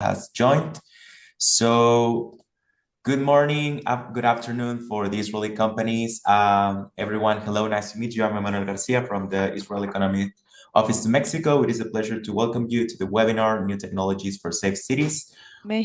has joined. So good morning, good afternoon for the Israeli companies. Everyone, hello, nice to meet you. I'm Emmanuel Garcia from the Israel Economic Office to Mexico. It is a pleasure to welcome you to the webinar, New Technologies for Safe Cities,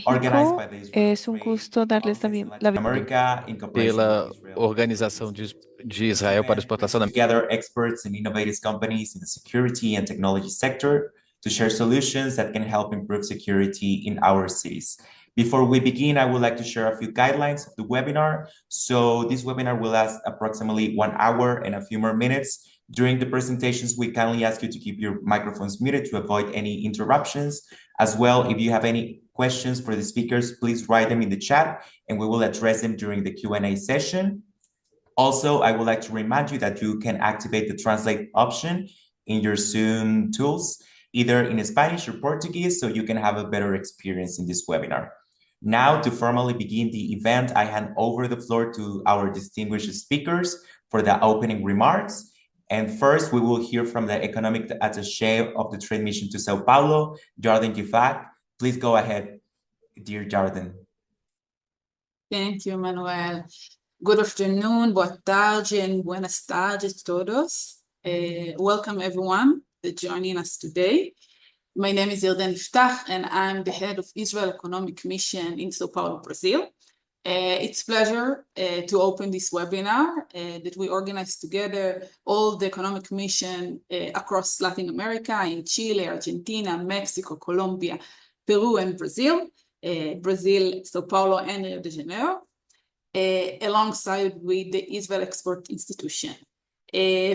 organized by México. the Israel Es un Trade gusto darles Office in la Latin America in cooperation with pela Israel. Organização de This Israel para a event brings Exportação da together experts and innovative companies in the security and technology sector to share solutions that can help improve security in our cities. Before we begin, I would like to share a few guidelines of the webinar. So this webinar will last approximately 1 hour and a few more minutes. During the presentations, we kindly ask you to keep your microphones muted to avoid any interruptions. As well, if you have any questions for the speakers, please write them in the chat and we will address them during the Q&A session. Also, I would like to remind you that you can activate the translate option in your Zoom tools, either in Spanish or Portuguese, so you can have a better experience in this webinar. Now, to formally begin the event, I hand over the floor to our distinguished speakers for the opening remarks. And first, we will hear from the Economic Attaché of the Trade Mission to Sao Paulo, Jordan Gifak. Please go ahead, dear Jordan. Thank you, Manuel. Good afternoon, boa tarde, and buenas tardes a todos. Welcome everyone that's joining us today. My name is Jordan Gifak, and I'm the head of Israel Economic Mission in Sao Paulo, Brazil. It's a pleasure to open this webinar that we organized together, all the economic mission across Latin America, in Chile, Argentina, Mexico, Colombia, Peru, and Brazil. Brazil, Sao Paulo, and Rio de Janeiro, alongside with the Israel Export Institution.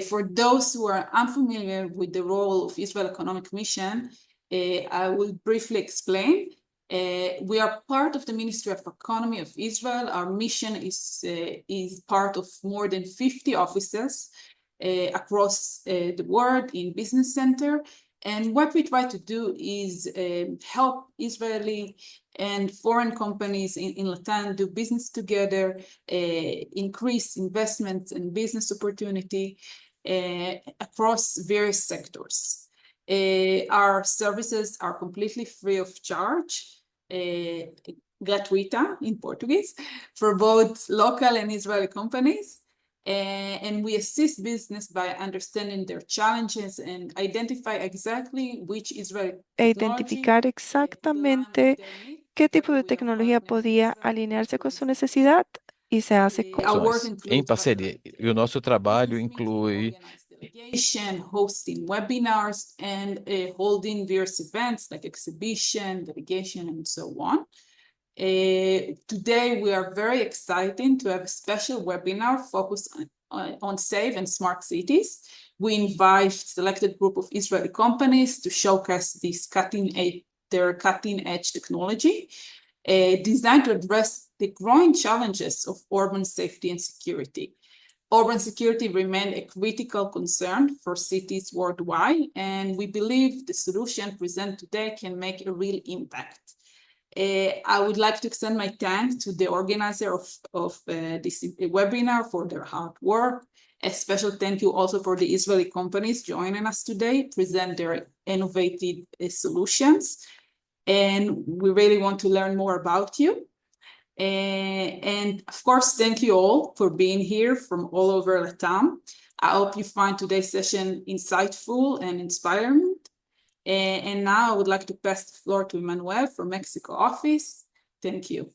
For those who are unfamiliar with the role of Israel Economic Mission, I will briefly explain. We are part of the Ministry of Economy of Israel. Our mission is part of more than 50 offices across the world in business center. And what we try to do is help Israeli and foreign companies in LATAM do business together, increase investments and business opportunity across various sectors. Our services are completely free of charge, gratuita in Portuguese, for both local and Israeli companies. And we assist business by understanding their challenges and identify exactly which Israeli identificar exactamente qué tipo de tecnología podía alinearse con su necesidad y se hace con em parceria. E o nosso trabalho inclui hosting webinars and holding various events like exhibition, delegation, and so on. Today, we are very excited to have a special webinar focused on safe and smart cities. We invite selected group of Israeli companies to showcase their cutting-edge technology designed to address the growing challenges of urban safety and security. Urban security remains a critical concern for cities worldwide, and we believe the solution presented today can make a real impact. I would like to extend my thanks to the organizer of this webinar for their hard work. A special thank you also for the Israeli companies joining us today, present their innovative solutions. And we really want to learn more about you. And of course, thank you all for being here from all over LATAM. I hope you find today's session insightful and inspiring. And now I would like to pass the floor to Emmanuel from Mexico office. Thank you.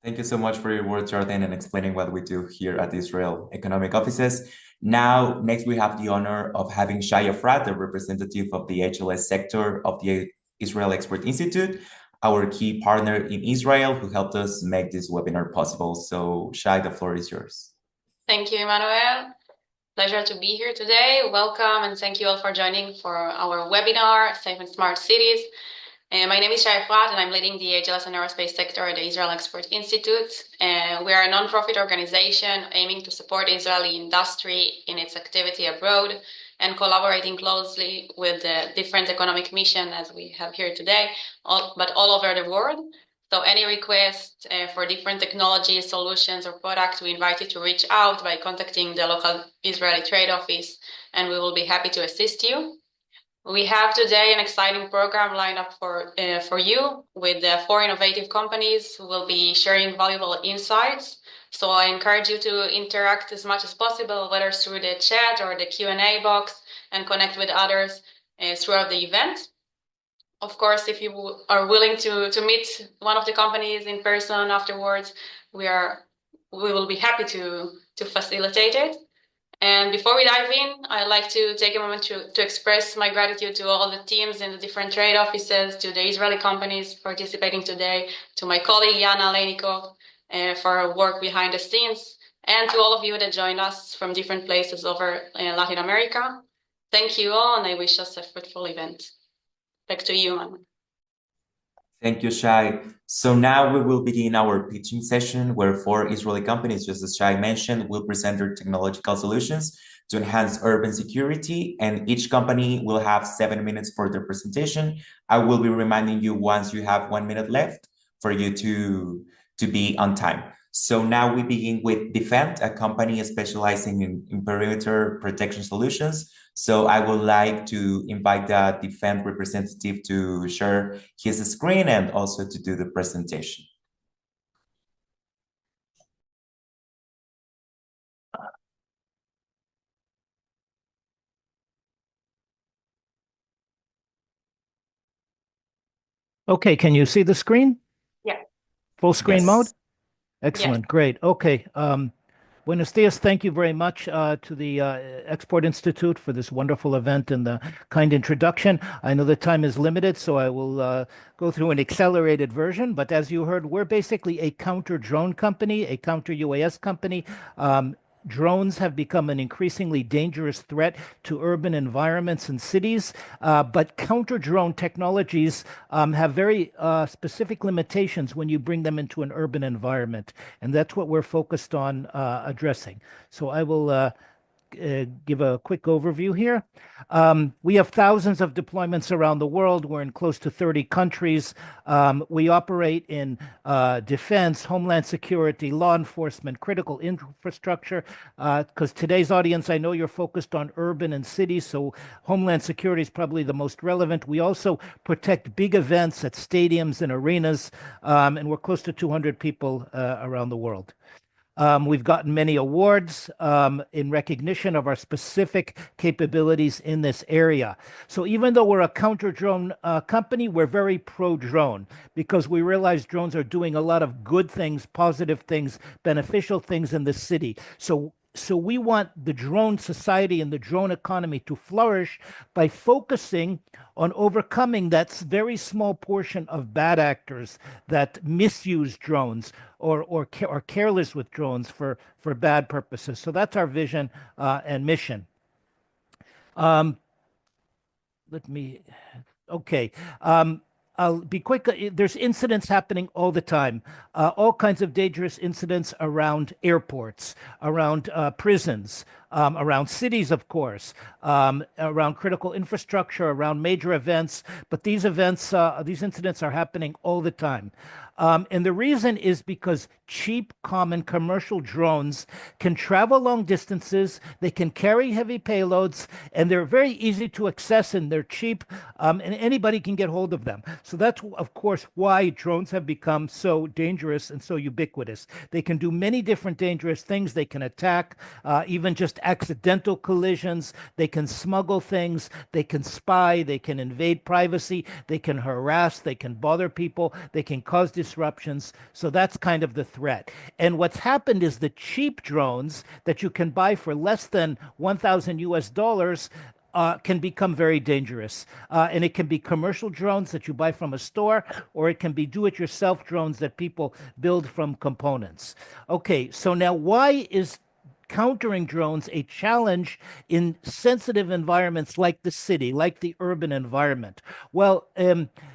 Thank you so much for your words, Jordan, and explaining what we do here at the Israel Economic Offices. Now, next we have the honor of having Shai Efrat, the representative of the HLS sector of the Israel Export Institute, our key partner in Israel who helped us make this webinar possible. So Shai, the floor is yours. Thank you, Emmanuel. Pleasure to be here today. Welcome and thank you all for joining for our webinar, Safe and Smart Cities. My name is Shai Efrat and I'm leading the HLS and aerospace sector at the Israel Export Institute. We are a non-profit organization aiming to support Israeli industry in its activity abroad and collaborating closely with the different economic mission as we have here today, but all over the world. So any request for different technologies, solutions, or products, we invite you to reach out by contacting the local Israeli trade office, and we will be happy to assist you. We have today an exciting program lined up for you with 4 innovative companies who will be sharing valuable insights. So I encourage you to interact as much as possible, whether through the chat or the Q&A box, and connect with others throughout the event. Of course, if you are willing to meet one of the companies in person afterwards, we will be happy to facilitate it. And before we dive in, I'd like to take a moment to express my gratitude to all the teams in the different trade offices, to the Israeli companies participating today, to my colleague Yana Leinikov for her work behind the scenes, and to all of you that joined us from different places over Latin America. Thank you all, and I wish us a fruitful event. Back to you, Manu. Thank you, Shai. So now we will begin our pitching session where 4 Israeli companies, just as Shai mentioned, will present their technological solutions to enhance urban security, and each company will have 7 minutes for their presentation. I will be reminding you once you have 1 minute left for you to be on time. So now we begin with D-Fend, a company specializing in perimeter protection solutions. So I would like to invite the D-Fend representative to share his screen and also to do the presentation. Okay, can you see the screen? Yeah. Full screen Yes. mode? Excellent, great. Okay, buenos dias, thank you very much to the Export Institute for this wonderful event and the kind introduction. I know the time is limited, so I will go through an accelerated version, but as you heard, we're basically a counter-drone company, a counter-UAS company. Drones have become an increasingly dangerous threat to urban environments and cities, but counter-drone technologies have very specific limitations when you bring them into an urban environment, and that's what we're focused on addressing. So I will give a quick overview here. We have thousands of deployments around the world. We're in close to 30 countries. We operate in defense, homeland security, law enforcement, critical infrastructure. Because today's audience, I know you're focused on urban and cities, so homeland security is probably the most relevant. We also protect big events at stadiums and arenas, and we're close to 200 people around the world. We've gotten many awards in recognition of our specific capabilities in this area. So even though we're a counter-drone company, we're very pro-drone because we realize drones are doing a lot of good things, positive things, beneficial things in the city. So we want the drone society and the drone economy to flourish by focusing on overcoming that very small portion of bad actors that misuse drones or are careless with drones for bad purposes. So that's our vision and mission. Okay. I'll be quick. There's incidents happening all the time, all kinds of dangerous incidents around airports, around prisons, around cities, of course, around critical infrastructure, around major events. But these incidents are happening all the time. And the reason is because cheap, common commercial drones can travel long distances, they can carry heavy payloads, and they're very easy to access and they're cheap, and anybody can get hold of them. So that's, of course, why drones have become so dangerous and so ubiquitous. They can do many different dangerous things. They can attack, even just accidental collisions. They can smuggle things. They can spy. They can invade privacy. They can harass. They can bother people. They can cause disruptions. So that's kind of the threat. And what's happened is the cheap drones that you can buy for less than 1,000 US dollars can become very dangerous. And it can be commercial drones that you buy from a store, or it can be do-it-yourself drones that people build from components. Okay, so now why is countering drones a challenge in sensitive environments like the city, like the urban environment? Well,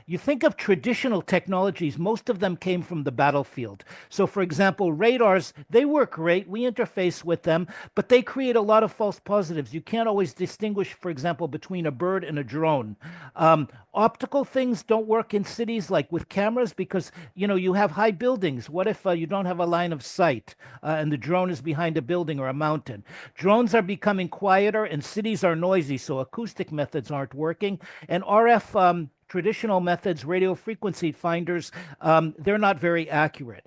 you think of traditional technologies, most of them came from the battlefield. So, for example, radars, they work great. We interface with them, but they create a lot of false positives. You can't always distinguish, for example, between a bird and a drone. Optical things don't work in cities like with cameras because, you have high buildings. What if you don't have a line of sight and the drone is behind a building or a mountain? Drones are becoming quieter and cities are noisy, so acoustic methods aren't working. And RF traditional methods, radio frequency finders, they're not very accurate.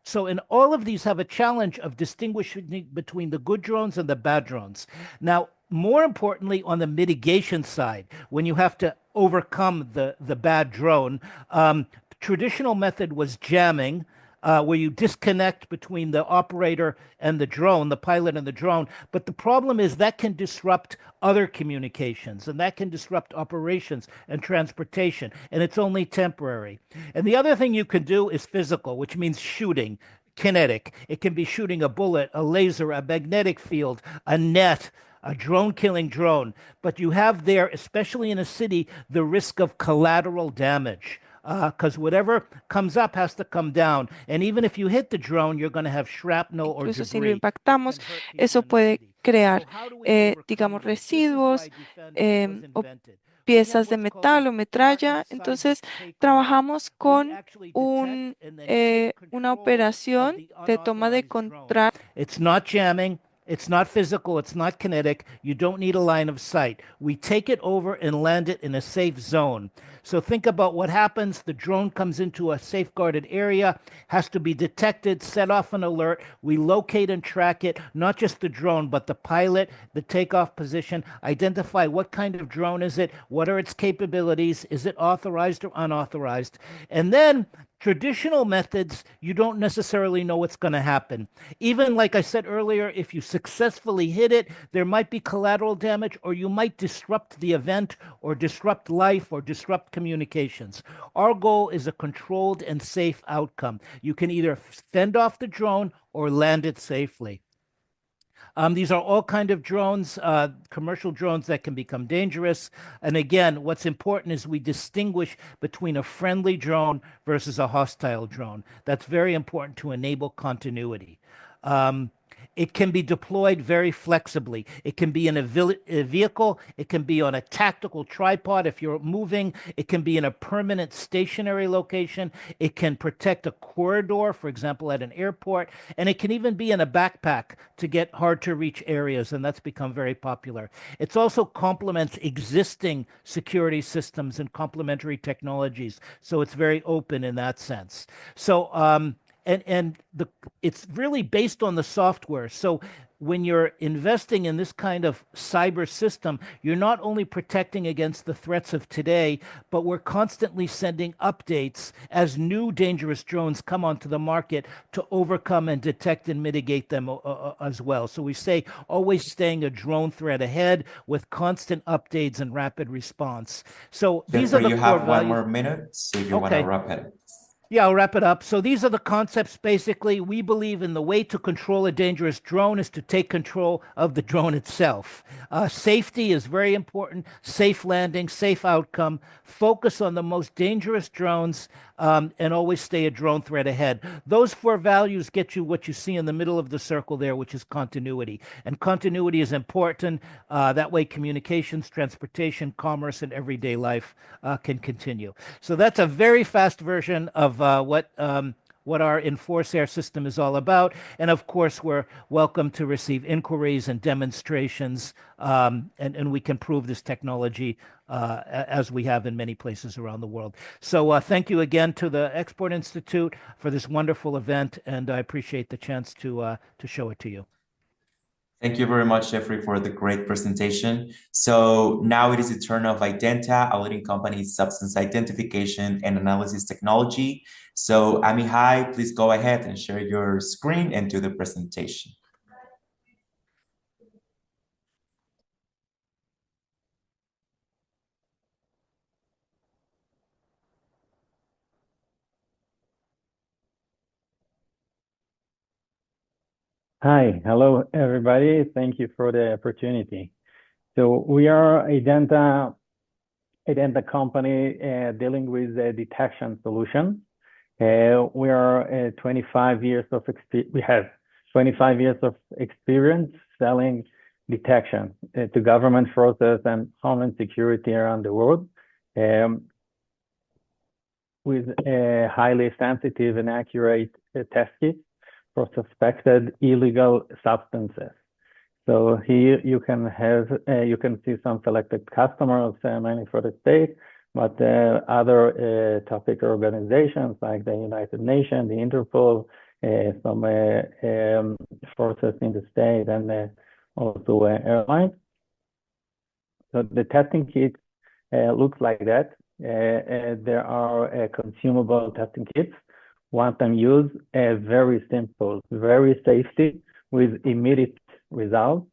So in all of these have a challenge of distinguishing between the good drones and the bad drones. Now, more importantly, on the mitigation side, when you have to overcome the bad drone, traditional method was jamming, where you disconnect between the operator and the drone, the pilot and the drone. But the problem is that can disrupt other communications and that can disrupt operations and transportation, and it's only temporary. And the other thing you can do is physical, which means shooting, kinetic. It can be shooting a bullet, a laser, a magnetic field, a net, a drone killing drone. But you have there, especially in a city, the risk of collateral damage. Because whatever comes up has to come down. And even if you hit the drone, you're going to have shrapnel or Incluso si lo debris. impactamos, eso puede crear, digamos, residuos, o piezas de metal o metralla. Entonces, trabajamos con una operación de toma de control. It's not jamming. It's not physical. It's not kinetic. You don't need a line of sight. We take it over and land it in a safe zone. So think about what happens. The drone comes into a safeguarded area, has to be detected, set off an alert. We locate and track it, not just the drone, but the pilot, the takeoff position, identify what kind of drone is it, what are its capabilities, is it authorized or unauthorized? And then traditional methods, you don't necessarily know what's going to happen. Even like I said earlier, if you successfully hit it, there might be collateral damage, or you might disrupt the event, or disrupt life, or disrupt communications. Our goal is a controlled and safe outcome. You can either fend off the drone or land it safely. These are all kind of drones, commercial drones that can become dangerous. And again, what's important is we distinguish between a friendly drone versus a hostile drone. That's very important to enable continuity. It can be deployed very flexibly. It can be in a vehicle. It can be on a tactical tripod if you're moving. It can be in a permanent stationary location. It can protect a corridor, for example, at an airport. And it can even be in a backpack to get hard to reach areas. And that's become very popular. It also complements existing security systems and complementary technologies. So it's very open in that sense. So, it's really based on the software. So when you're investing in this kind of cyber system, you're not only protecting against the threats of today, but we're constantly sending updates as new dangerous drones come onto the market to overcome and detect and mitigate them as well. So we say always staying a drone threat ahead with constant updates and rapid response. So these are the you core have values. 1 more minute, so if you want to wrap it. Yeah, I'll wrap it up. So these are the concepts. Basically, we believe in the way to control a dangerous drone is to take control of the drone itself. Safety is very important. Safe landing, safe outcome. Focus on the most dangerous drones, and always stay a drone threat ahead. Those 4 values get you what you see in the middle of the circle there, which is continuity. And continuity is important. That way communications, transportation, commerce, and everyday life can continue. So that's a very fast version of what our Enforce Air system is all about. And of course, we're welcome to receive inquiries and demonstrations, and we can prove this technology as we have in many places around the world. So thank you again to the Export Institute for this wonderful event, and I appreciate the chance to show it to you. Thank you very much, Jeffrey, for the great presentation. So now it is the turn of IDenta, a leading company in substance identification and analysis technology. So Amihai, please go ahead and share your screen and do the presentation. Hi, hello everybody. Thank you for the opportunity. So we are IDenta IDenta company dealing with detection solutions. We are 25 years of we have 25 years of experience selling detection to government forces and homeland security around the world, with highly sensitive and accurate test kits for suspected illegal substances. So here you can see some selected customers, mainly for the state, but other topic organizations like the United Nations, the Interpol, some forces in the state, and also airlines. So the testing kit looks like that. There are consumable testing kits, one-time use, very simple, very safety, with immediate results.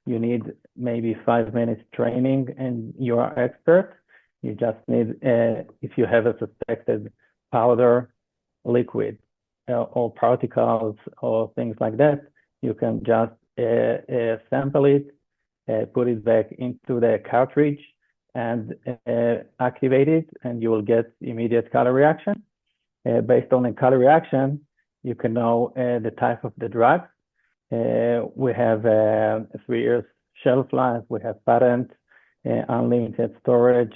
You need maybe 5 minutes training and you are expert. You just need, if you have a suspected powder, liquid, or particles or things like that, you can just sample it, put it back into the cartridge and activate it, and you will get immediate color reaction. Based on the color reaction, you can know the type of the drug. We have 3 years shelf life, we have patent, unlimited storage,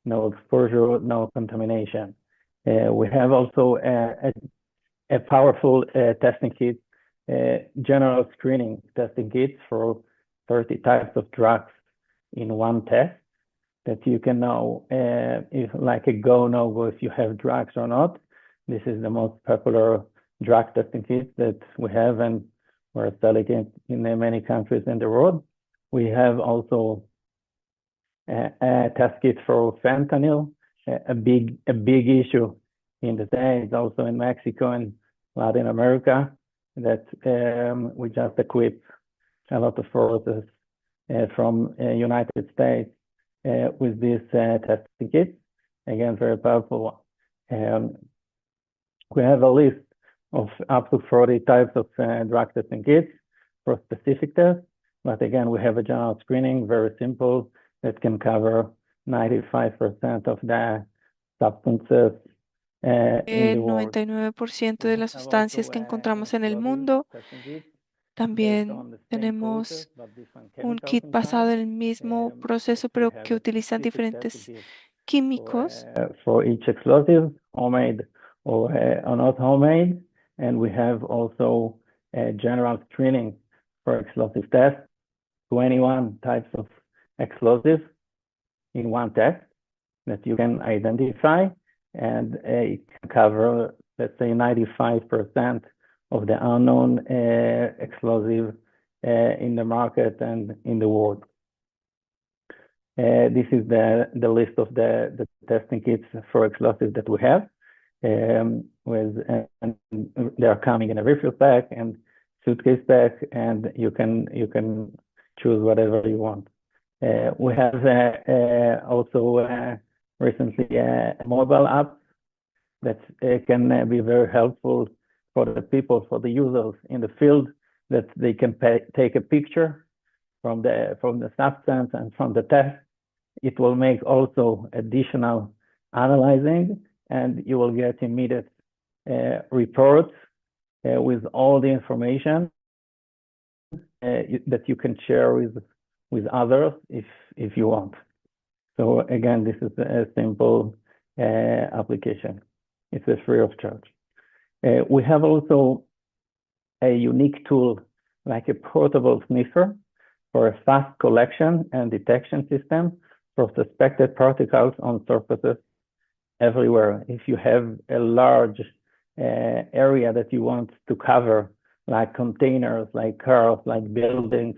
no exposure, no contamination. We have also a powerful testing kit, general screening testing kit for 30 types of drugs in one test, that you can know if like a go, no go, if you have drugs or not. This is the most popular drug testing kit that we have, and we're selling it in many countries in the world. We have also a test kit for fentanyl, a big issue in the States, also in Mexico and Latin America, that we just equip a lot of forces from United States with this testing kit. Again, very powerful. We have a list of up to 40 types of drug testing kits for specific tests. But again, we have a general screening, very simple, that can cover 95% of the substances in the world. 99% de las sustancias que encontramos en el mundo. También tenemos un kit basado en el mismo proceso, pero que utilizan diferentes químicos. For each explosive, homemade or not homemade. And we have also a general screening for explosive tests, 21 types of explosives in one test that you can identify, and it can cover, let's say, 95% of the unknown explosive in the market and in the world. This is the list of the testing kits for explosives that we have. And they are coming in a refill pack and suitcase pack, and you can choose whatever you want. We have also recently a mobile app that can be very helpful for the people, for the users in the field, that they can take a picture from the substance and from the test. It will make also additional analyzing, and you will get immediate reports with all the information that you can share with others if you want. So again, this is a simple application. It's a free of charge. We have also a unique tool, like a portable sniffer, for a fast collection and detection system for suspected particles on surfaces everywhere. If you have a large area that you want to cover, like containers, like cars, like buildings,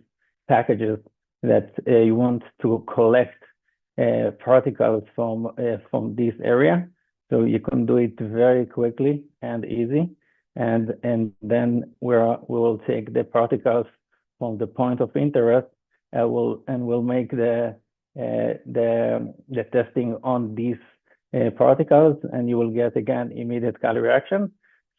packages, that you want to collect particles from this area, so you can do it very quickly and easy, and then we will take the particles from the point of interest, we'll make the testing on these particles, and you will get again immediate color reaction.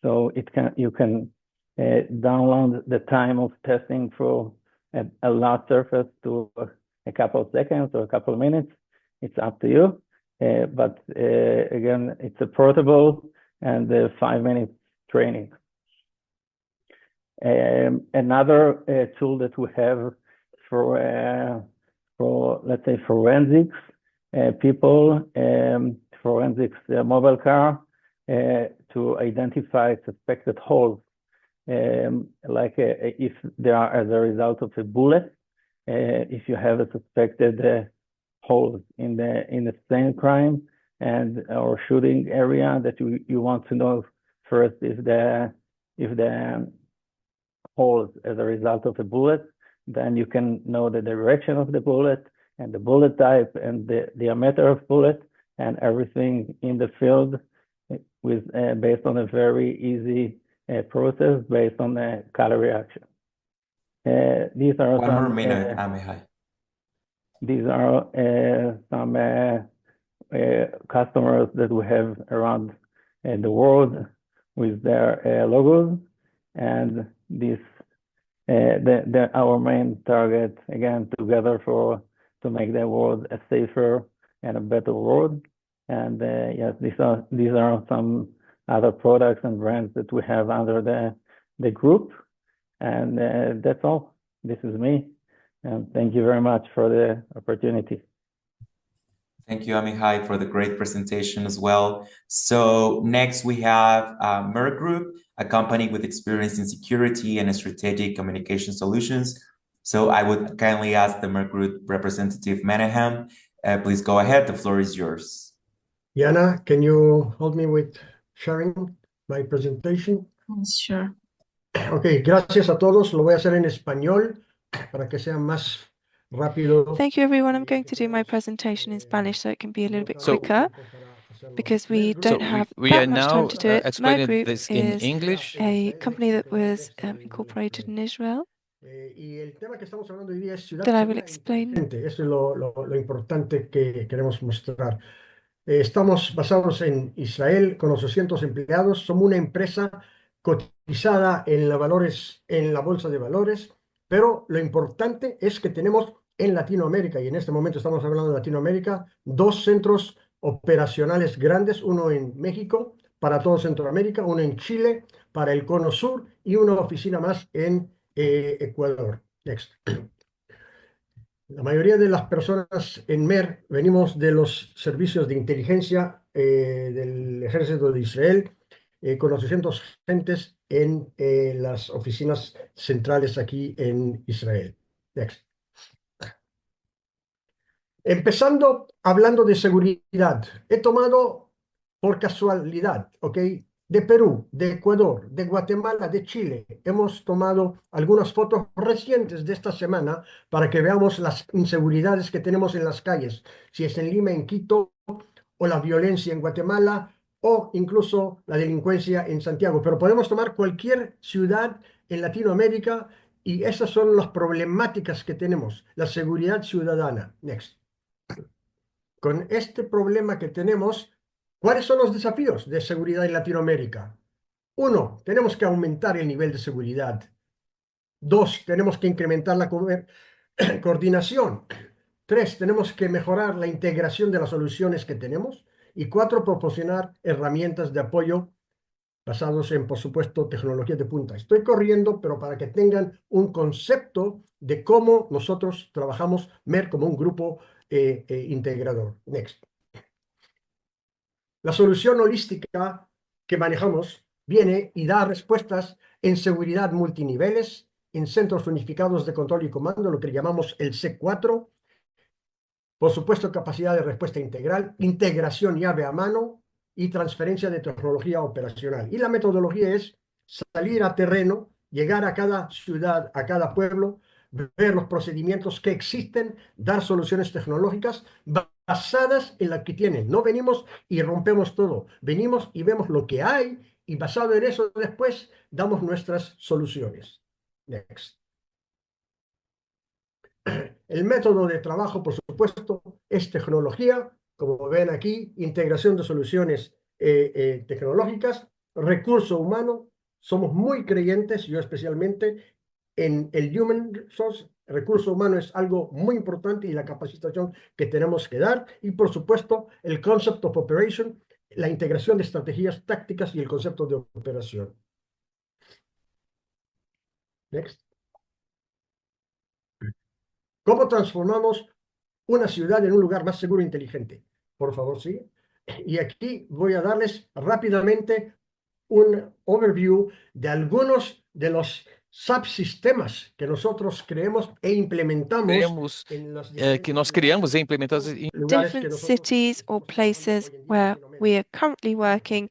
So you can download the time of testing for a large surface to a couple of seconds or a couple of minutes. It's up to you. but again, it's a portable and 5-minute training. Another tool that we have for let's say forensics people, forensics mobile car to identify suspected holes, like if they are as a result of a bullet, if you have a suspected holes in the same crime and or shooting area that you want to know first if the holes as a result of a bullet, then you can know the direction of the bullet and the bullet type and the diameter of bullet and everything in the field with based on a very easy process based on the color reaction. These are One more minute, Amihai. These are some customers that we have around the world with their logos, and this our main target again together to make the world a safer and a better world. And yes, these are some other products and brands that we have under the group, and that's all. This is me. And thank you very much for the opportunity. Thank you, Amihai, for the great presentation as well. So next we have Mer Group, a company with experience in security and strategic communication solutions. So I would kindly ask the Mer Group representative, Menahem, please go ahead. The floor is yours. Yana, can you help me with sharing my presentation? Sure. Ok, gracias a todos. Lo voy a hacer en español para que sea más rápido. Thank you, everyone. I'm going to do my presentation in Spanish so it can be a little bit quicker because we don't have that much time to do it. Mer explaining Group this in is English. a company that was incorporated in Israel Y el tema que estamos hablando hoy día es ciudad that I will segura e explain. inteligente. Eso es lo importante que queremos mostrar. Estamos basados en Israel con 800 empleados. Somos una empresa cotizada en la bolsa de valores, pero lo importante es que tenemos en Latinoamérica, y en este momento estamos hablando de Latinoamérica, 2 centros operacionales grandes, uno en México para todo Centroamérica, uno en Chile para el Cono Sur y una oficina más en Ecuador. Next. La mayoría de las personas en Mer venimos de los servicios de inteligencia del ejército de Israel, con 800 gentes en las oficinas centrales aquí en Israel. Next. Empezando hablando de seguridad, he tomado por casualidad, ¿ok? De Perú, de Ecuador, de Guatemala, de Chile. Hemos tomado algunas fotos recientes de esta semana para que veamos las inseguridades que tenemos en las calles, si es en Lima, en Quito, o la violencia en Guatemala, o incluso la delincuencia en Santiago. Pero podemos tomar cualquier ciudad en Latinoamérica y esas son las problemáticas que tenemos. La seguridad ciudadana. Next. Con este problema que tenemos, ¿cuáles son los desafíos de seguridad en Latinoamérica? 1, tenemos que aumentar el nivel de seguridad. 2, tenemos que incrementar la coordinación. 3, tenemos que mejorar la integración de las soluciones que tenemos. Y 4, proporcionar herramientas de apoyo basados en, por supuesto, tecnologías de punta. Estoy corriendo, pero para que tengan un concepto de cómo nosotros trabajamos Mer como un grupo integrador. Next. La solución holística que manejamos viene y da respuestas en seguridad multiniveles, en centros unificados de control y comando, lo que llamamos el C4, por supuesto capacidad de respuesta integral, integración llave a mano y transferencia de tecnología operacional. Y la metodología es salir a terreno, llegar a cada ciudad, a cada pueblo, ver los procedimientos que existen, dar soluciones tecnológicas basadas en la que tienen. No venimos y rompemos todo. Venimos y vemos lo que hay y basado en eso después damos nuestras soluciones. Next. El método de trabajo, por supuesto, es tecnología, como ven aquí, integración de soluciones tecnológicas, recurso humano. Somos muy creyentes, yo especialmente, en el human resource recurso humano es algo muy importante y la capacitación que tenemos que dar. Y por supuesto, el concept of operation, la integración de estrategias tácticas y el concepto de operación. Next. ¿Cómo transformamos una ciudad en un lugar más seguro e inteligente? Por favor, sí. Y aquí voy a darles rápidamente un overview de algunos de los subsistemas que nosotros creemos e implementamos en los que nós criamos e implementamos em lugares que Different nosotros cities or places where we are currently working.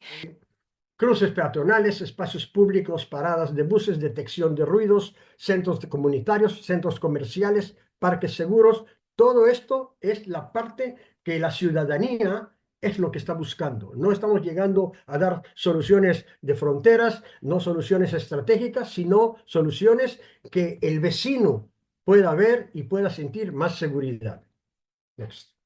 Cruces peatonales, espacios públicos, paradas de buses, detección de ruidos, centros comunitarios, centros comerciales, parques seguros. Todo esto es la parte que la ciudadanía es lo que está buscando. No estamos llegando a dar soluciones de fronteras, no soluciones estratégicas, sino soluciones que el vecino pueda ver y pueda sentir más seguridad. Next.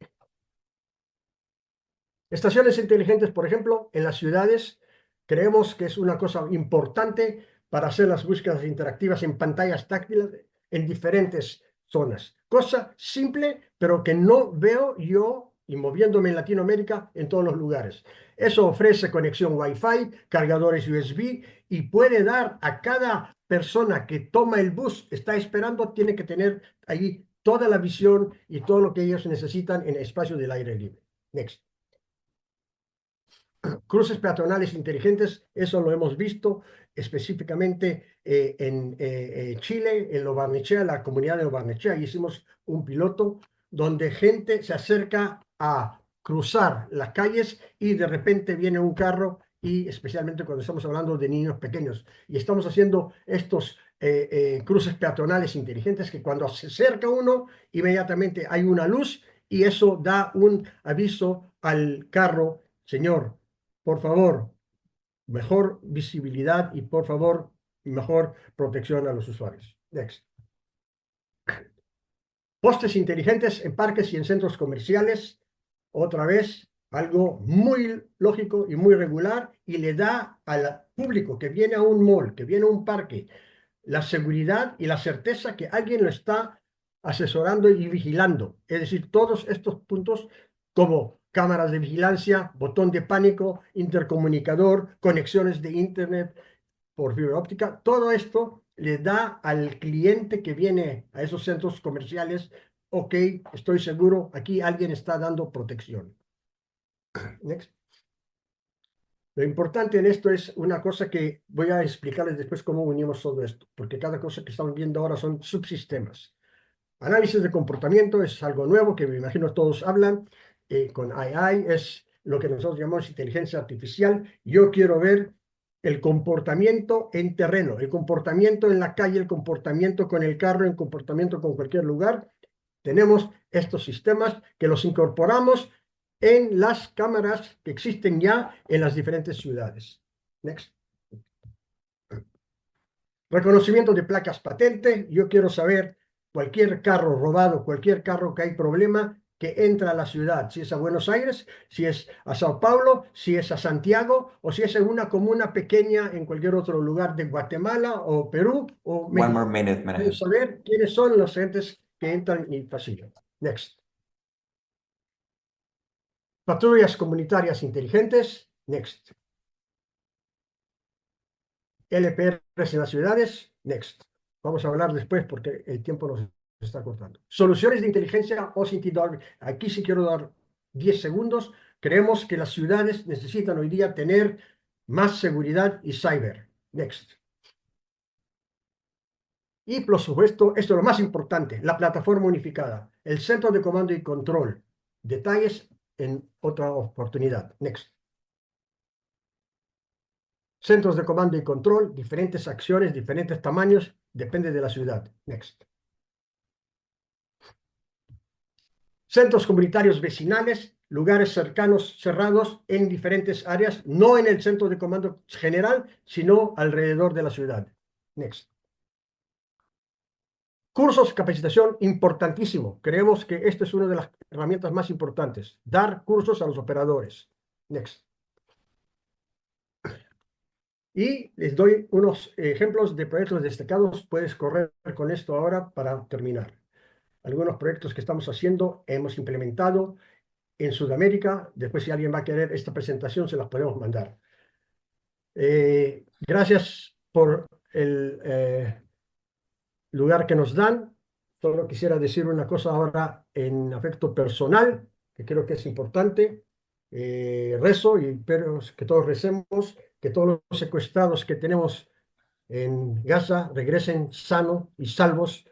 Estaciones inteligentes, por ejemplo, en las ciudades, creemos que es una cosa importante para hacer las búsquedas interactivas en pantallas táctiles en diferentes zonas. Cosa simple, pero que no veo yo, y moviéndome en Latinoamérica, en todos los lugares. Eso ofrece conexión Wi-Fi, cargadores USB, y puede dar a cada persona que toma el bus, está esperando, tiene que tener ahí toda la visión y todo lo que ellos necesitan en el espacio del aire libre. Next. Cruces peatonales inteligentes, eso lo hemos visto específicamente en Chile, en Lo Barnechea, la comunidad de Lo Barnechea. Hicimos un piloto donde gente se acerca a cruzar las calles y de repente viene un carro, y especialmente cuando estamos hablando de niños pequeños. Y estamos haciendo estos cruces peatonales inteligentes que cuando se acerca uno, inmediatamente hay una luz y eso da un aviso al carro: señor, por favor, mejor visibilidad y por favor, mejor protección a los usuarios. Next. Postes inteligentes en parques y en centros comerciales. Otra vez, algo muy lógico y muy regular, y le da al público que viene a un mall, que viene a un parque, la seguridad y la certeza que alguien lo está asesorando y vigilando. Es decir, todos estos puntos como cámaras de vigilancia, botón de pánico, intercomunicador, conexiones de internet por fibra óptica, todo esto le da al cliente que viene a esos centros comerciales: ok, estoy seguro, aquí alguien está dando protección. Next. Lo importante en esto es una cosa que voy a explicarles después cómo unimos todo esto, porque cada cosa que estamos viendo ahora son subsistemas. Análisis de comportamiento es algo nuevo que me imagino todos hablan. Con AI es lo que nosotros llamamos inteligencia artificial. Yo quiero ver el comportamiento en terreno, el comportamiento en la calle, el comportamiento con el carro, el comportamiento con cualquier lugar. Tenemos estos sistemas que los incorporamos en las cámaras que existen ya en las diferentes ciudades. Next. Reconocimiento de placas patente. Yo quiero saber cualquier carro robado, cualquier carro que hay problema, que entra a la ciudad, si es a Buenos Aires, si es a Sao Paulo, si es a Santiago, o si es en una comuna pequeña en cualquier otro lugar de Guatemala o Perú o México. One more minute, man. Quiero saber quiénes son los entes que entran y pasillo. Next. Patrullas comunitarias inteligentes. Next. LPRs en las ciudades. Next. Vamos a hablar después porque el tiempo nos está cortando. Soluciones de inteligencia o sentido. Aquí sí quiero dar 10 segundos. Creemos que las ciudades necesitan hoy día tener más seguridad y cyber. Next. Y por supuesto, esto es lo más importante, la plataforma unificada, el centro de comando y control. Detalles en otra oportunidad. Next. Centros de comando y control, diferentes acciones, diferentes tamaños, depende de la ciudad. Next. Centros comunitarios vecinales, lugares cercanos, cerrados en diferentes áreas, no en el centro de comando general, sino alrededor de la ciudad. Next. Cursos, capacitación, importantísimo. Creemos que esta es una de las herramientas más importantes. Dar cursos a los operadores. Next. Y les doy unos ejemplos de proyectos destacados. Puedes correr con esto ahora para terminar. Algunos proyectos que estamos haciendo, hemos implementado en Sudamérica. Después, si alguien va a querer esta presentación, se las podemos mandar. Gracias por el lugar que nos dan. Solo quisiera decir una cosa ahora en afecto personal, que creo que es importante. Rezo y espero que todos recemos, que todos los secuestrados que tenemos en Gaza regresen sanos y salvos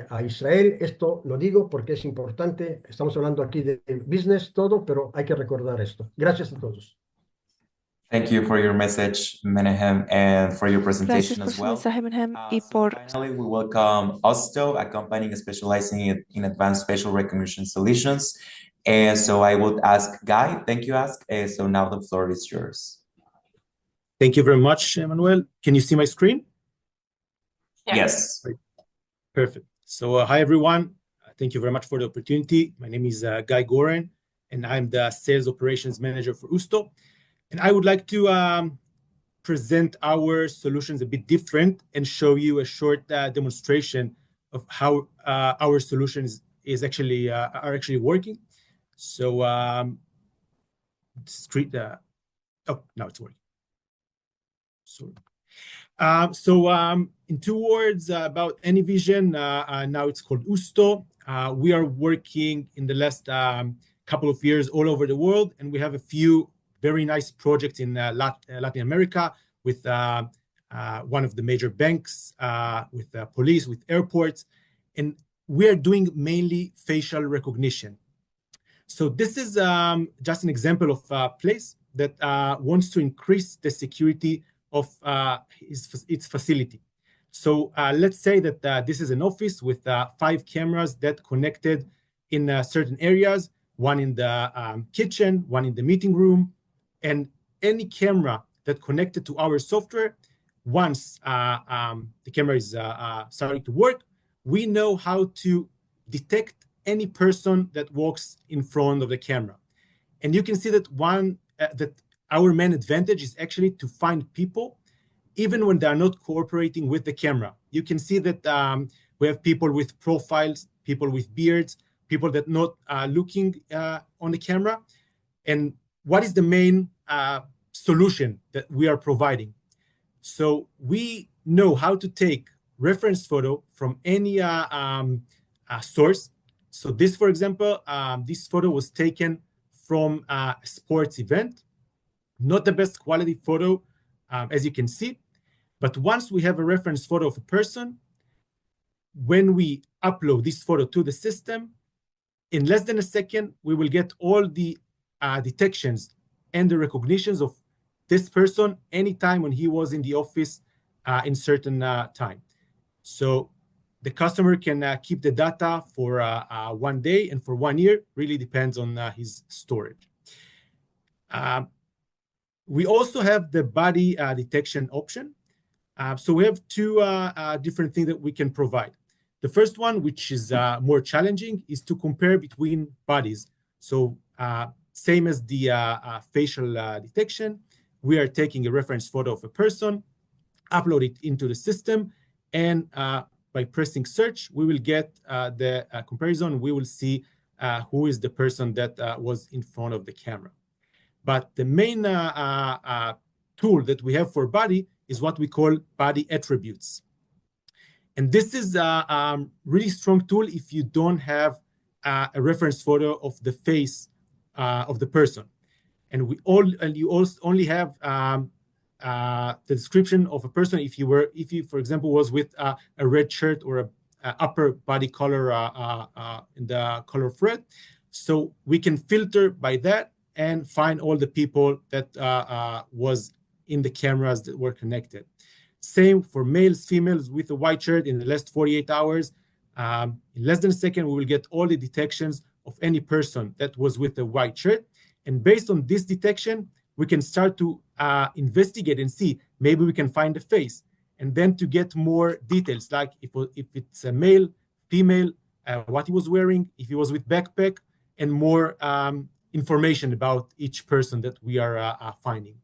a Israel. Esto lo digo porque es importante. Estamos hablando aquí de business, todo, pero hay que recordar esto. Gracias a todos. Thank you for your message, Menahem, and for your Gracias presentation por as su well. mensaje, Menahem, y So por finally, we welcome Oosto, a company specializing in advanced facial recognition solutions. And so I would ask Guy, thank you, ask. So now the floor is yours. Thank you very much, Emmanuel. Can you see my screen? Yes. Perfect. So hi, everyone. Thank you very much for the opportunity. My name is Guy Goren, and I'm the Sales Operations Manager for Oosto. And I would like to present our solutions a bit different and show you a short demonstration of how our solutions are actually working. So now it's working. In 2 words about AnyVision, now it's called Oosto. We are working in the last couple of years all over the world, and we have a few very nice projects in Latin America with one of the major banks, with police, with airports, and we are doing mainly facial recognition. So this is just an example of a place that wants to increase the security of its facility. So let's say that this is an office with 5 cameras that connected in certain areas, one in the kitchen, one in the meeting room, and any camera that connected to our software, once the camera is starting to work, we know how to detect any person that walks in front of the camera. And you can see that that our main advantage is actually to find people, even when they are not cooperating with the camera. You can see that we have people with profiles, people with beards, people that not looking on the camera. And what is the main solution that we are providing? So we know how to take reference photo from any source. So this, for example, this photo was taken from a sports event. Not the best quality photo, as you can see. But once we have a reference photo of a person, when we upload this photo to the system, in less than a second, we will get all the detections and the recognitions of this person anytime when he was in the office in certain time. So the customer can keep the data for 1 day and for 1 year, really depends on his storage. We also have the body detection option. So we have 2 different things that we can provide. The first one, which is more challenging, is to compare between bodies. So same as the facial detection, we are taking a reference photo of a person, upload it into the system, and by pressing search, we will get the comparison. We will see who is the person that was in front of the camera. But the main tool that we have for body is what we call body attributes. And this is a really strong tool if you don't have a reference photo of the face of the person. And you also only have the description of a person if you, for example, was with a red shirt or a upper body color in the color of red. So we can filter by that and find all the people that was in the cameras that were connected. Same for males, females with a white shirt in the last 48 hours. In less than a second, we will get all the detections of any person that was with a white shirt. And based on this detection, we can start to investigate and see, maybe we can find a face. And then to get more details, like if it's a male, female, what he was wearing, if he was with backpack, and more information about each person that we are finding.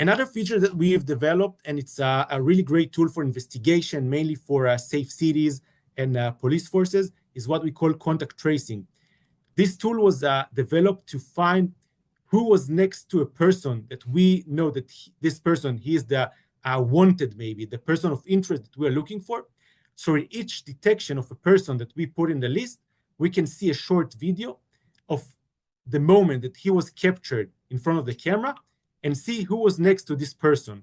Another feature that we've developed, and it's a really great tool for investigation, mainly for safe cities and police forces, is what we call contact tracing. This tool was developed to find who was next to a person that we know that this person, he is the wanted, maybe the person of interest that we're looking for. So in each detection of a person that we put in the list, we can see a short video of the moment that he was captured in front of the camera and see who was next to this person.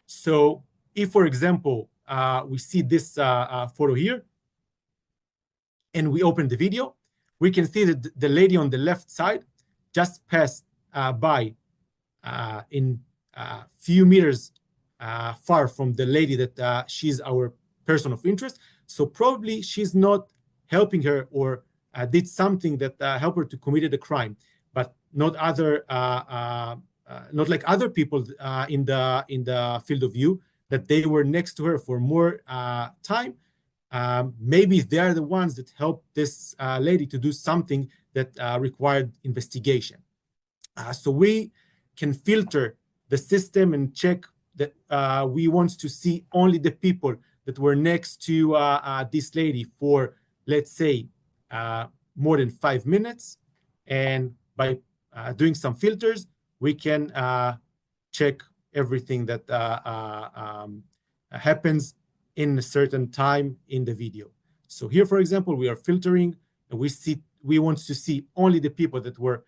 So if, for example, we see this photo here, and we open the video, we can see that the lady on the left side just passed by in a few meters far from the lady that she's our person of interest. So probably she's not helping her or did something that helped her to commit a crime, but not like other people in the field of view that they were next to her for more time. Maybe they are the ones that helped this lady to do something that required investigation. So we can filter the system and check that we want to see only the people that were next to this lady for, let's say, more than 5 minutes. And by doing some filters, we can check everything that happens in a certain time in the video. So here, for example, we are filtering, and we want to see only the people that were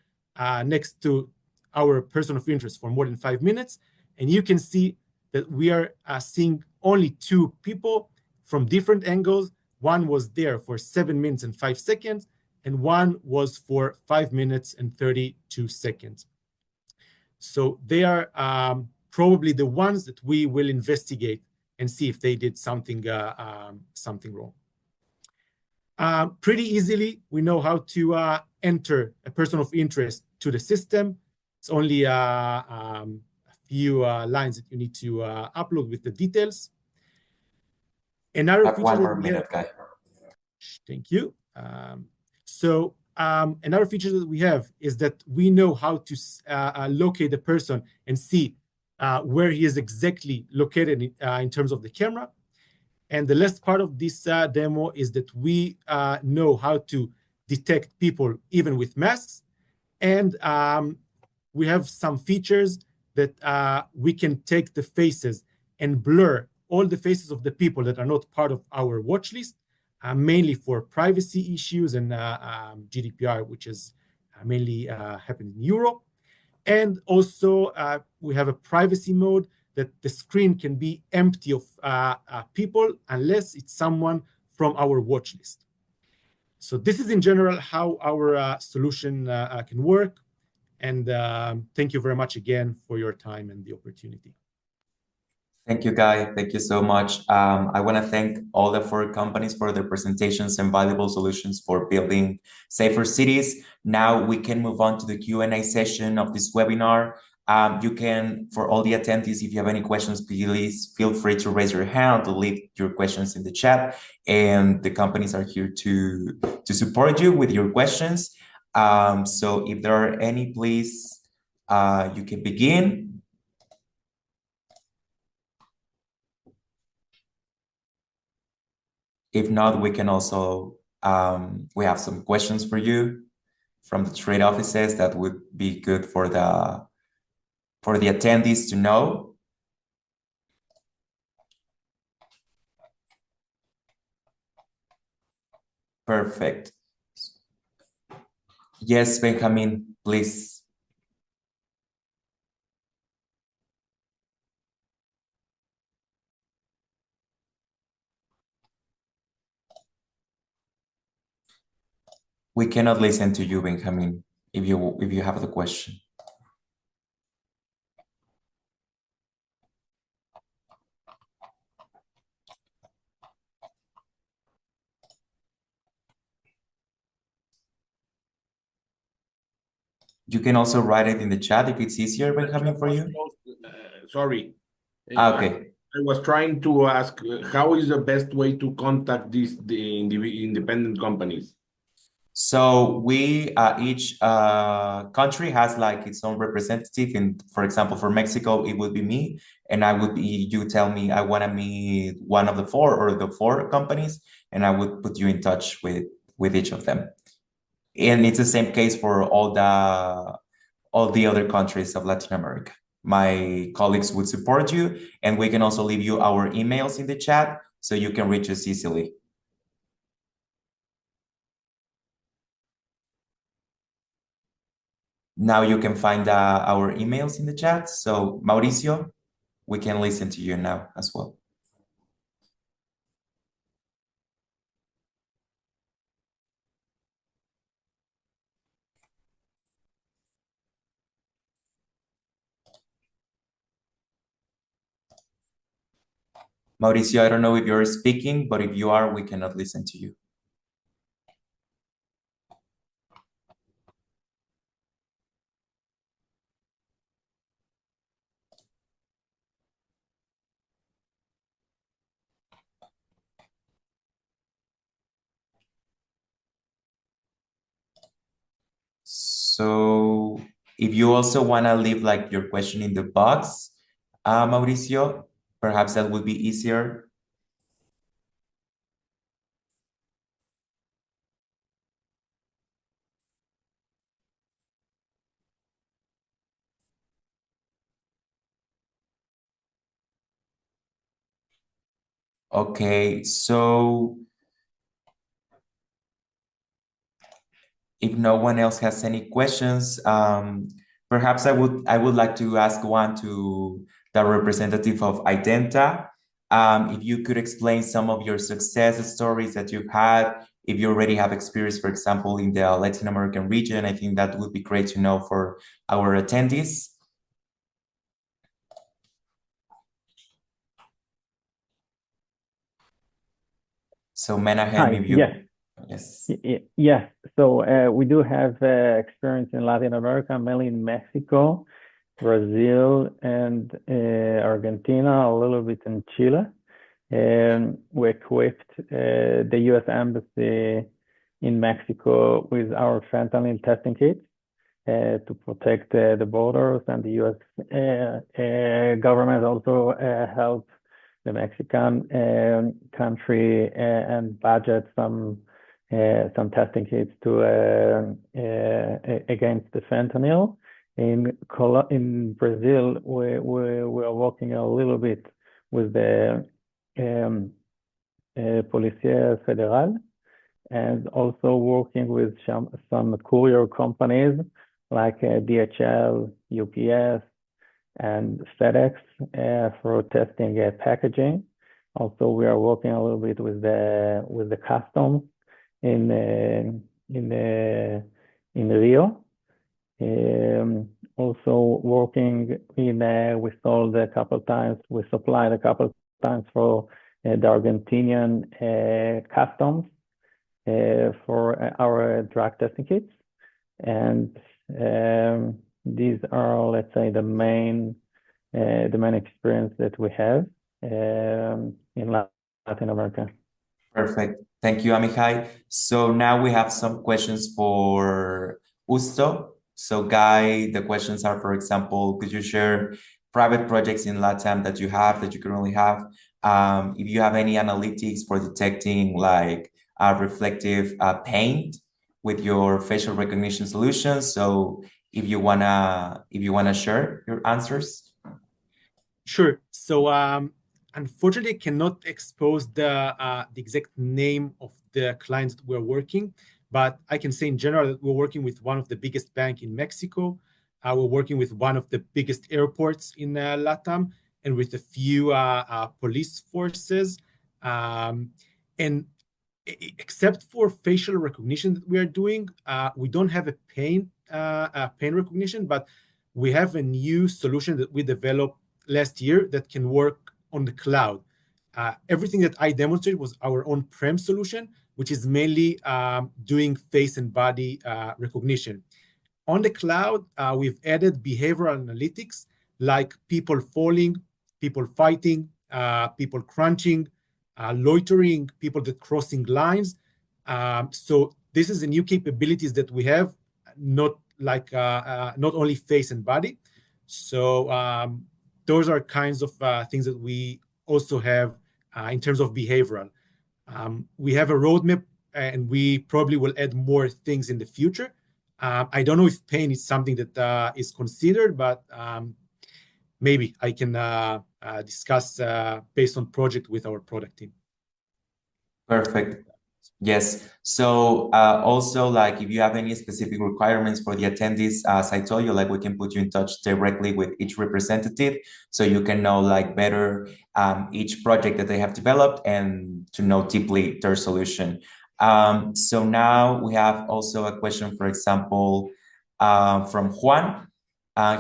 next to our person of interest for more than 5 minutes. And you can see that we are seeing only 2 people from different angles. One was there for 7 minutes and 5 seconds, and one was for 5 minutes and 32 seconds. So they are probably the ones that we will investigate and see if they did something wrong. Pretty easily, we know how to enter a person of interest to the system. It's only a few lines that you need to upload with the details. Another feature. One more minute, guy. Thank you. Another feature that we have is that we know how to locate the person and see where he is exactly located in terms of the camera. And the last part of this demo is that we know how to detect people even with masks. And we have some features that we can take the faces and blur all the faces of the people that are not part of our watch list, mainly for privacy issues and GDPR, which is mainly happening in Europe. And also, we have a privacy mode that the screen can be empty of people unless it's someone from our watch list. So this is in general how our solution can work. And thank you very much again for your time and the opportunity. Thank you, Guy. Thank you so much. I want to thank all the 4 companies for their presentations and valuable solutions for building safer cities. Now we can move on to the Q&A session of this webinar. You can, for all the attendees, if you have any questions, please feel free to raise your hand or leave your questions in the chat. And the companies are here to support you with your questions. So if there are any, please, you can begin. If not, we can also, we have some questions for you from the trade offices that would be good for the attendees to know. Perfect. Yes, Benjamin, please. We cannot listen to you, Benjamin, if you have the question. You can also write it in the chat if it's easier, Benjamin, for you. Sorry. Okay. I was trying to ask how is the best way to contact the independent companies? So we each country has like its own representative. And for example, for Mexico, it would be me, and I would be, you tell me I want to meet one of the four or the four companies, and I would put you in touch with each of them. And it's the same case for all the other countries of Latin America. My colleagues would support you, and we can also leave you our emails in the chat so you can reach us easily. Now you can find our emails in the chat. So Mauricio, we can listen to you now as well. Mauricio, I don't know if you're speaking, but if you are, we cannot listen to you. So if you also want to leave like your question in the box, Mauricio, perhaps that would be easier. Okay, so if no one else has any questions, perhaps I would like to ask one to the representative of IDenta. If you could explain some of your success stories that you've had, if you already have experience, for example, in the Latin American region, I think that would be great to know for our attendees. So Menahem, if you... Yes. Yes. Yes. So we do have experience in Latin America, mainly in Mexico, Brazil, and Argentina, a little bit in Chile. We equipped the U.S. Embassy in Mexico with our fentanyl testing kits to protect the borders, and the U.S. government also helped the Mexican country and budget some testing kits to against the fentanyl. In Brazil, we are working a little bit with the Polícia Federal, and also working with some courier companies like DHL, UPS, and FedEx for testing packaging. Also, we are working a little bit with the customs in Rio. Also working we sold a couple times, we supplied a couple times for the Argentinian customs for our drug testing kits. And these are, let's say, the main experience that we have in Latin America. Perfect. Thank you, Amihai. So now we have some questions for Oosto. So Guy, the questions are, for example, could you share private projects in LATAM that you currently have? If you have any analytics for detecting like reflective paint with your facial recognition solutions. So if you wanna share your answers. Sure. So unfortunately, I cannot expose the exact name of the clients that we're working, but I can say in general that we're working with one of the biggest banks in Mexico. We're working with one of the biggest airports in LATAM, and with a few police forces. And except for facial recognition that we are doing, we don't have a pain recognition, but we have a new solution that we developed last year that can work on the cloud. Everything that I demonstrated was our on-prem solution, which is mainly doing face and body recognition. On the cloud, we've added behavioral analytics like people falling, people fighting, people crunching, loitering, people that crossing lines. So this is the new capabilities that we have, not like not only face and body. So those are kinds of things that we also have in terms of behavioral. We have a roadmap, and we probably will add more things in the future. I don't know if pain is something that is considered, but maybe I can discuss based on project with our product team. Perfect. Yes. So also, like, if you have any specific requirements for the attendees, as I told you, like, we can put you in touch directly with each representative, so you can know like better each project that they have developed and to know deeply their solution. So now we have also a question, for example, from Juan.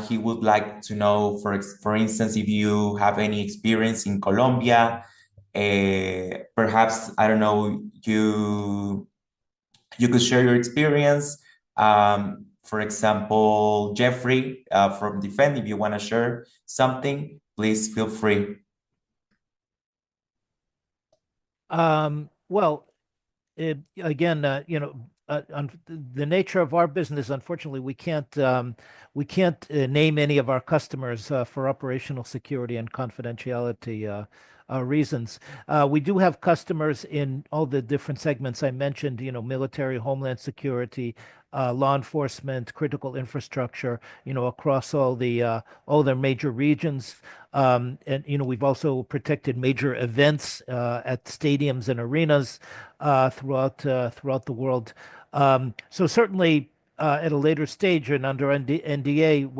He would like to know, for instance, if you have any experience in Colombia. Perhaps, I don't know, you could share your experience. For example, Jeffrey from D-Fend, if you want to share something, please feel free. Well, again, you know, the nature of our business, unfortunately, we can't name any of our customers for operational security and confidentiality reasons. We do have customers in all the different segments I mentioned, you know, military, homeland security, law enforcement, critical infrastructure, you know, across all their major regions. And, you know, we've also protected major events at stadiums and arenas throughout the world. So certainly at a later stage and under NDA,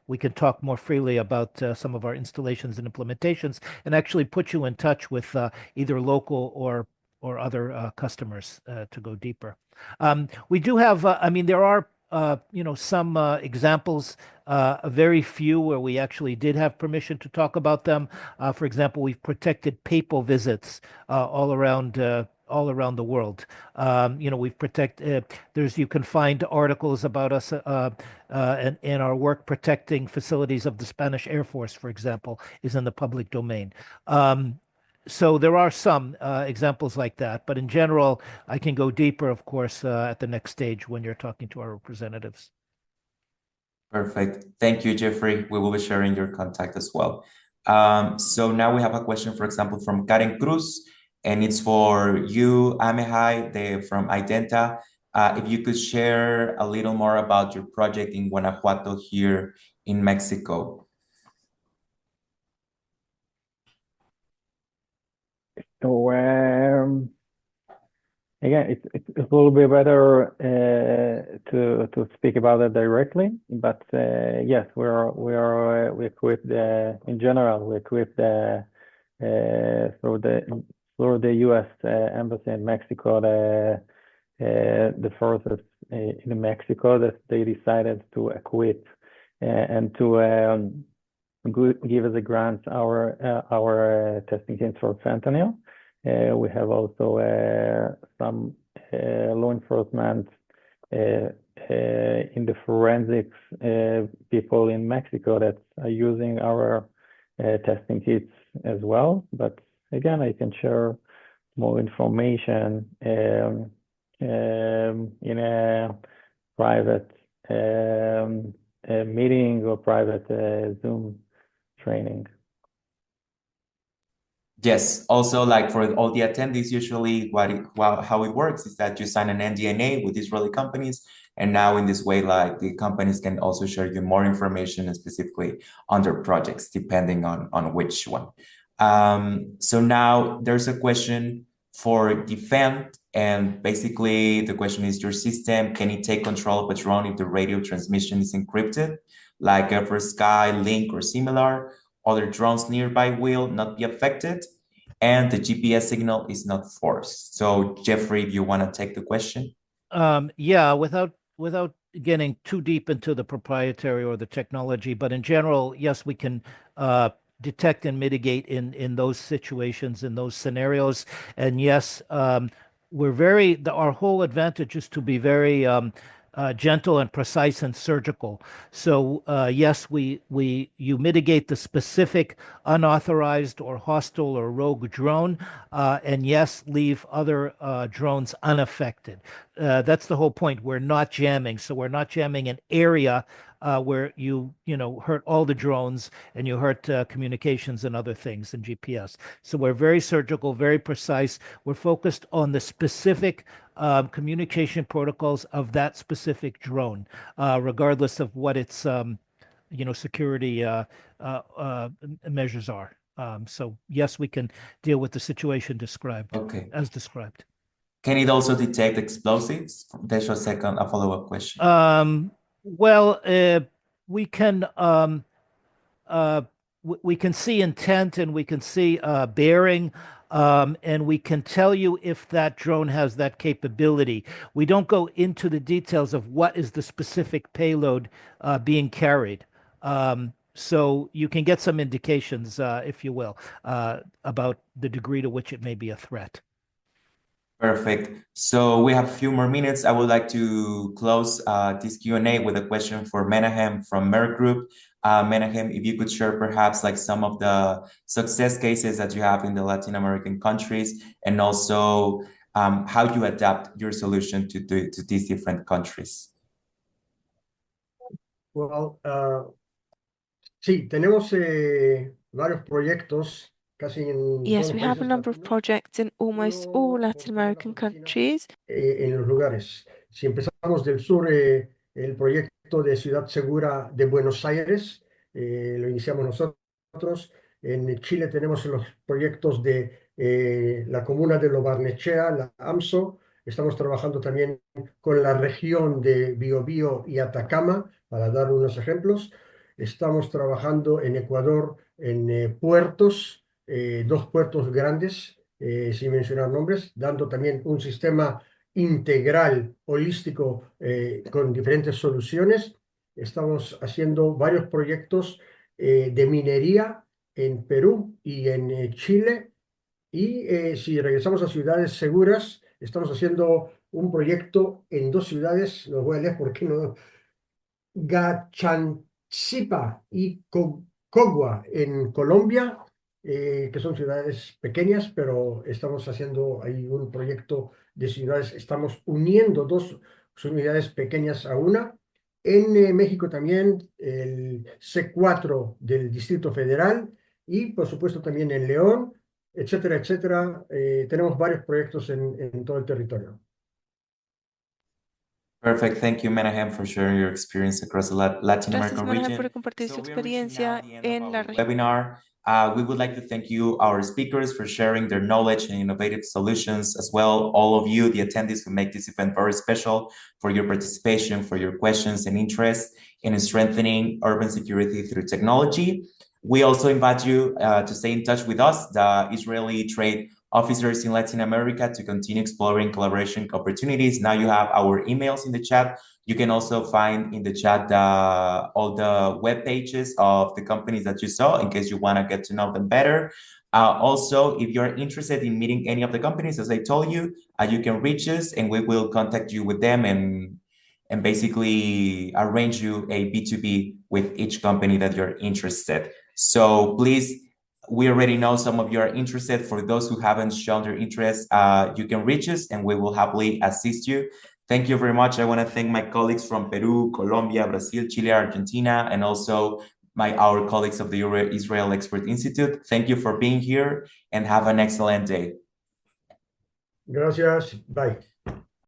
we can talk more freely about some of our installations and implementations, and actually put you in touch with either local or other customers to go deeper. We do have, I mean, there are you know, some examples, very few where we actually did have permission to talk about them. For example, we've protected papal visits all around the world. You know, we've protected, you can find articles about us and our work protecting facilities of the Spanish Air Force, for example, is in the public domain. So there are some examples like that, but in general, I can go deeper, of course, at the next stage when you're talking to our representatives. Perfect. Thank you, Jeffrey. We will be sharing your contact as well. So now we have a question, for example, from Karen Cruz, and it's for you, Amehai, from IDenta. If you could share a little more about your project in Guanajuato here in Mexico. So again, it will be better to speak about it directly. But yes, we equipped in general. We equipped through the U.S. Embassy in Mexico the forces in Mexico that they decided to equip and to give as a grant our testing kits for fentanyl. We have also some law enforcement in the forensics people in Mexico that are using our testing kits as well. But again, I can share more information in a private meeting or private Zoom training. Yes. Also, like for all the attendees, usually how it works is that you sign an NDA with Israeli companies, and now in this way, like the companies can also share you more information and specifically on their projects, depending on which one. So now there's a question for D-Fend, and basically the question is, your system, can it take control of a drone if the radio transmission is encrypted, like for Sky, Link, or similar? Other drones nearby will not be affected, and the GPS signal is not forced. So Jeffrey, if you want to take the question. Yeah, without getting too deep into the proprietary or the technology, but in general, yes, we can detect and mitigate in those situations, in those scenarios. And yes, our whole advantage is to be very gentle and precise and surgical. So yes, you mitigate the specific unauthorized or hostile or rogue drone, and yes, leave other drones unaffected. That's the whole point. We're not jamming, so we're not jamming an area where you hurt all the drones and you hurt communications and other things and GPS. So we're very surgical, very precise. We're focused on the specific communication protocols of that specific drone, regardless of what its security measures are. So yes, we can deal with the situation described. Okay. As described. Can it also detect explosives? There's a follow-up question. Well, we can see intent and we can see bearing, and we can tell you if that drone has that capability. We don't go into the details of what is the specific payload being carried. So you can get some indications, if you will, about the degree to which it may be a threat. Perfect. So we have a few more minutes. I would like to close this Q&A with a question for Menahem from Mer Group. Menahem, if you could share perhaps like some of the success cases that you have in the Latin American countries, and also how you adapt your solution to these different countries. Well, sí, tenemos varios proyectos. Yes, we have a number of projects in almost all Latin American countries. En los lugares. Si empezamos del sur, el proyecto de Ciudad Segura de Buenos Aires, lo iniciamos nosotros. En Chile tenemos los proyectos de la comuna de Lo Barnechea, la AMSO. Estamos trabajando también con la región de Biobío y Atacama, para dar unos ejemplos. Estamos trabajando en Ecuador en puertos, 2 puertos grandes, sin mencionar nombres, dando también un sistema integral, holístico, con diferentes soluciones. Estamos haciendo varios proyectos de minería en Perú y en Chile. Y si regresamos a Ciudades Seguras, estamos haciendo un proyecto en 2 ciudades, los voy a leer porque no... Gachanzipa y Cogua en Colombia, que son ciudades pequeñas, pero estamos haciendo ahí un proyecto de ciudades, estamos uniendo 2 unidades pequeñas a una. En México también el C4 del Distrito Federal y por supuesto también en León, etcétera, etcétera. Tenemos varios proyectos en todo el territorio. Perfect. Thank you, Menahem, for sharing your experience across the Latin American region. Por compartir su experiencia en la región. Webinar. We would like to thank you, our speakers, for sharing their knowledge and innovative solutions, as well all of you, the attendees who make this event very special, for your participation, for your questions and interest in strengthening urban security through technology. We also invite you to stay in touch with us, the Israeli trade officers in Latin America, to continue exploring collaboration opportunities. Now you have our emails in the chat. You can also find in the chat all the web pages of the companies that you saw in case you want to get to know them better. Also, if you're interested in meeting any of the companies, as I told you, you can reach us and we will contact you with them and basically arrange you a B2B with each company that you're interested. So please, we already know some of you are interested. For those who haven't shown their interest, you can reach us and we will happily assist you. Thank you very much. I want to thank my colleagues from Peru, Colombia, Brazil, Chile, Argentina, and also our colleagues of the Israel Expert Institute. Thank you for being here and have an excellent day. Gracias. Bye.